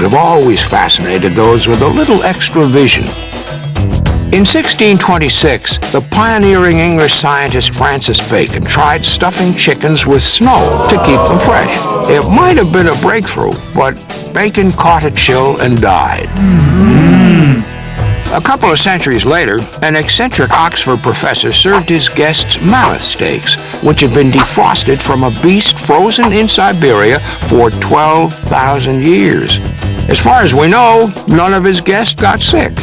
have always fascinated those with a little extra vision. In 1626, the pioneering English scientist Francis Bacon tried stuffing chickens with snow to keep them fresh. It might have been a breakthrough, but Bacon caught a chill and died. A couple of centuries later, an eccentric Oxford professor served his guests mammoth steaks, which had been defrosted from a beast frozen in Siberia for 12,000 years. As far as we know, none of his guests got sick.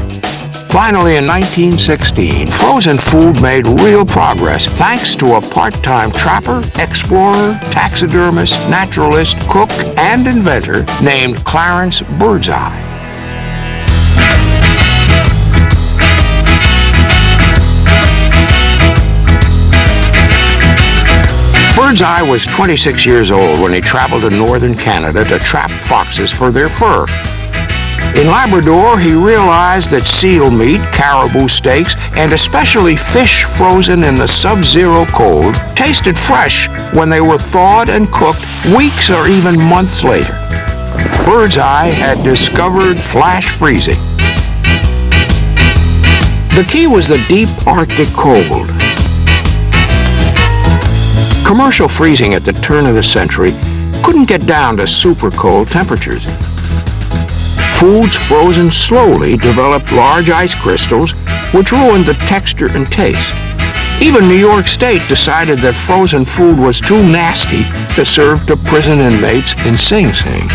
Finally, in 1916, frozen food made real progress thanks to a part-time trapper, explorer, taxidermist, naturalist, cook, and inventor named Clarence Birdseye. Birdseye was 26 years old when he traveled to northern Canada to trap foxes for their fur. In Labrador, he realized that seal meat, caribou steaks, and especially fish frozen in the sub-zero cold tasted fresh when they were thawed and cooked weeks or even months later. Birdseye had discovered flash freezing. The key was the deep Arctic cold. Commercial freezing at the turn of the century couldn't get down to super cold temperatures. Foods frozen slowly developed large ice crystals, which ruined the texture and taste. Even New York State decided that frozen food was too nasty to serve to prison inmates in Sing Sing.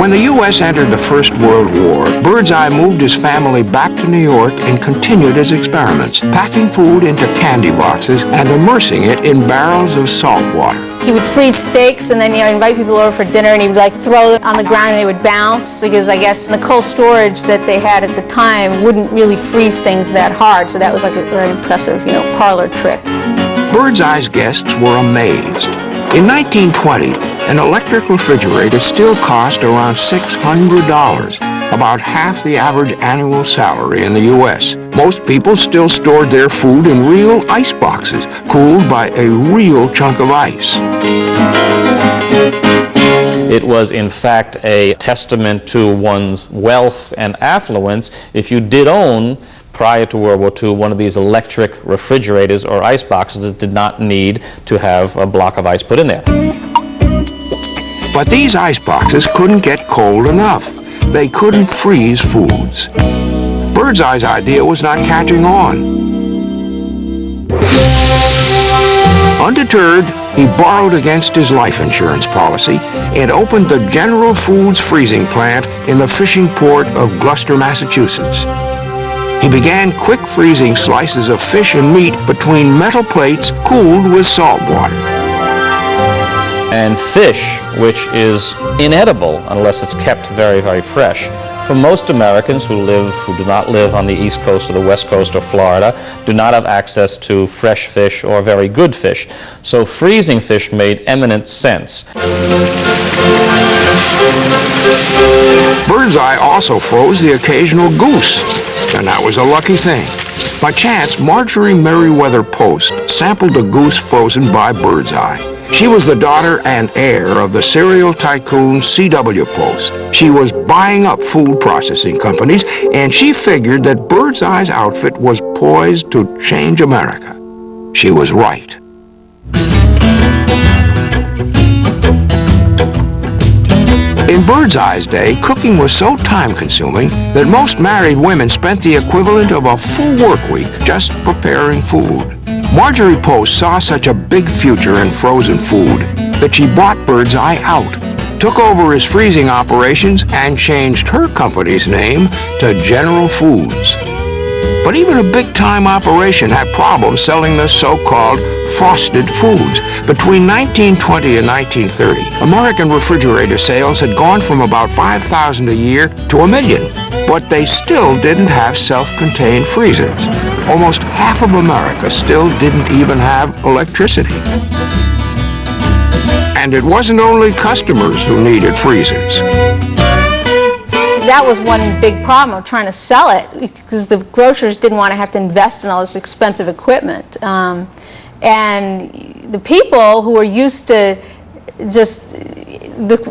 When the U.S. entered the First World War, Birdseye moved his family back to New York and continued his experiments, packing food into candy boxes and immersing it in barrels of salt water. He would freeze steaks and then invite people over for dinner, and he would throw them on the ground and they would bounce, because I guess the cold storage that they had at the time wouldn't really freeze things that hard, so that was a very impressive, parlor trick. Birdseye's guests were amazed. In 1920, an electric refrigerator still cost around $600, about half the average annual salary in the U.S. Most people still stored their food in real ice boxes, cooled by a real chunk of ice. It was, in fact, a testament to one's wealth and affluence if you did own, prior to World War II, one of these electric refrigerators or ice boxes that did not need to have a block of ice put in there. But these ice boxes couldn't get cold enough. They couldn't freeze foods. Birdseye's idea was not catching on. Undeterred, he borrowed against his life insurance policy and opened the General Foods freezing plant in the fishing port of Gloucester, Massachusetts. He began quick freezing slices of fish and meat between metal plates cooled with salt water. And fish, which is inedible unless it's kept very, very fresh. For most Americans who do not live on the East Coast or the West Coast or Florida, do not have access to fresh fish or very good fish. So freezing fish made eminent sense. Birdseye also froze the occasional goose, and that was a lucky thing. By chance, Marjorie Merriweather Post sampled a goose frozen by Birdseye. She was the daughter and heir of the cereal tycoon C.W. Post. She was buying up food processing companies, and she figured that Birdseye's outfit was poised to change America. She was right. In Birdseye's day, cooking was so time-consuming that most married women spent the equivalent of a full work week just preparing food. Marjorie Post saw such a big future in frozen food that she bought Birdseye out, took over his freezing operations, and changed her company's name to General Foods. But even a big-time operation had problems selling the so-called frosted foods. Between 1920 and 1930, American refrigerator sales had gone from about 5,000 a year to 1 million, but they still didn't have self-contained freezers. Almost half of America still didn't even have electricity. And it wasn't only customers who needed freezers. that was one big problem of trying to sell it, because the grocers didn't want to have to invest in all this expensive equipment. And the people who were used to just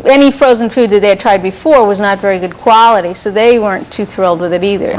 any frozen food that they had tried before was not very good quality, so they weren't too thrilled with it either.